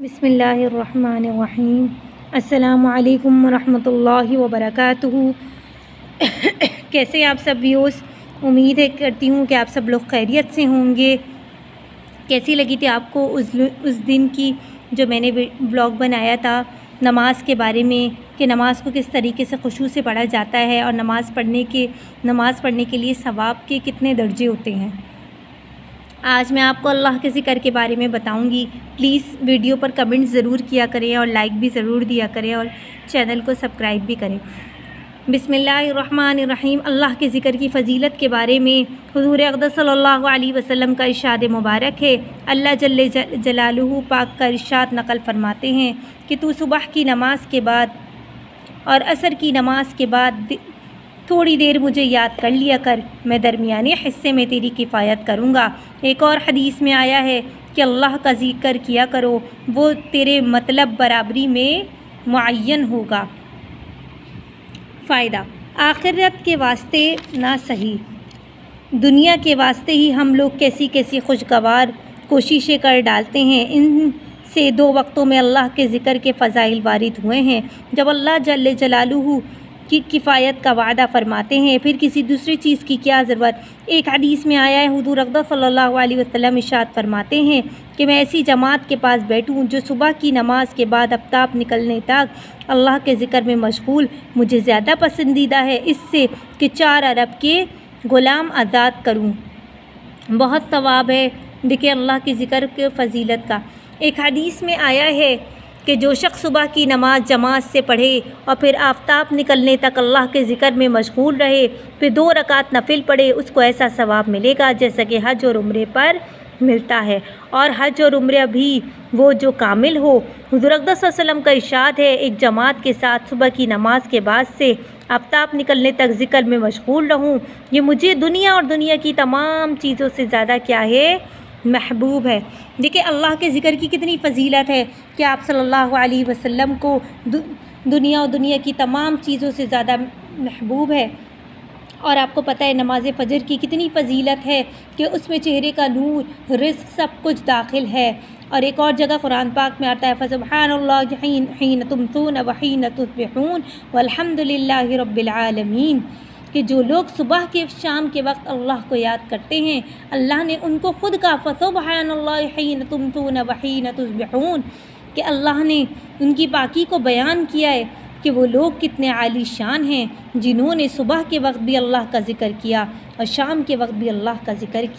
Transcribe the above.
بسم اللہ الرحمن الرحیم۔ السلام علیکم ورحمۃ اللہ وبرکاتہ۔ کیسے آپ سب ویوز؟ امید کرتی ہوں کہ آپ سب لوگ خیریت سے ہوں گے۔ کیسی لگی تھی آپ کو اس دن کی جو میں نے بلاگ بنایا تھا نماز کے بارے میں، کہ نماز کو کس طریقے سے خشوع سے پڑھا جاتا ہے اور نماز پڑھنے کے لیے ثواب کے کتنے درجے ہوتے ہیں۔ آج میں آپ کو اللہ کے ذکر کے بارے میں بتاؤں گی۔ پلیز ویڈیو پر کمنٹ ضرور کیا کریں اور لائک بھی ضرور دیا کریں اور چینل کو سبسکرائب بھی کریں۔ بسم اللہ الرحمن الرحیم۔ اللہ کے ذکر کی فضیلت کے بارے میں حضور اقدس صلی اللہ علیہ وسلم کا ارشاد مبارک ہے۔ اللہ جل جلالہ پاک کا ارشاد نقل فرماتے ہیں کہ تو صبح کی نماز کے بعد اور عصر کی نماز کے بعد تھوڑی دیر مجھے یاد کر لیا کر، میں درمیانی حصے میں تیری کفایت کروں گا۔ ایک اور حدیث میں آیا ہے کہ اللہ کا ذکر کیا کرو، وہ تیرے مطلب برابری میں معین ہوگا۔ فائدہ: آخرت کے واسطے نہ صحیح، دنیا کے واسطے ہی ہم لوگ کیسی خوشگوار کوششیں کر ڈالتے ہیں۔ ان سے 2 وقتوں میں اللہ کے ذکر کے فضائل وارد ہوئے ہیں۔ جب اللہ جل جلالہ کی کفایت کا وعدہ فرماتے ہیں، پھر کسی دوسری چیز کی کیا ضرورت؟ ایک حدیث میں آیا ہے، حضور اقدس صلی اللہ علیہ وسلم ارشاد فرماتے ہیں کہ میں ایسی جماعت کے پاس بیٹھوں جو صبح کی نماز کے بعد آفتاب نکلنے تک اللہ کے ذکر میں مشغول، مجھے زیادہ پسندیدہ ہے اس سے کہ 4 ارب کے غلام آزاد کروں۔ بہت ثواب ہے دیکھیں اللہ کے ذکر کے فضیلت کا۔ ایک حدیث میں آیا ہے کہ جو شخص صبح کی نماز جماعت سے پڑھے اور پھر آفتاب نکلنے تک اللہ کے ذکر میں مشغول رہے، پھر 2 رکعت نفل پڑھے، اس کو ایسا ثواب ملے گا جیسا کہ حج اور عمرے پر ملتا ہے، اور حج اور عمرہ بھی وہ جو کامل ہو۔ حضور اقدس صلی اللہ علیہ وسلم کا ارشاد ہے، ایک جماعت کے ساتھ صبح کی نماز کے بعد سے آفتاب نکلنے تک ذکر میں مشغول رہوں، یہ مجھے دنیا اور دنیا کی تمام چیزوں سے زیادہ کیا ہے؟ محبوب ہے۔ دیکھیں اللہ کے ذکر کی کتنی فضیلت ہے کہ آپ صلی اللہ علیہ وسلم کو دنیا اور دنیا کی تمام چیزوں سے زیادہ محبوب ہے۔ اور آپ کو پتہ ہے نماز فجر کی کتنی فضیلت ہے کہ اس میں چہرے کا نور، رزق، سب کچھ داخل ہے۔ اور ایک اور جگہ قرآن پاک میں آتا ہے فسبحان اللہ حین تمسون وحین تصبحون والحمد للہ رب العالمین، کہ جو لوگ صبح کے شام کے وقت اللہ کو یاد کرتے ہیں، اللہ نے ان کو خود کہا فسبحان اللہ حین تمسون وحین تصبحون، کہ اللہ نے ان کی پاکی کو بیان کیا ہے کہ وہ لوگ کتنے عالی شان ہیں جنہوں نے صبح کے وقت بھی اللہ کا ذکر کیا اور شام کے وقت بھی اللہ کا ذکر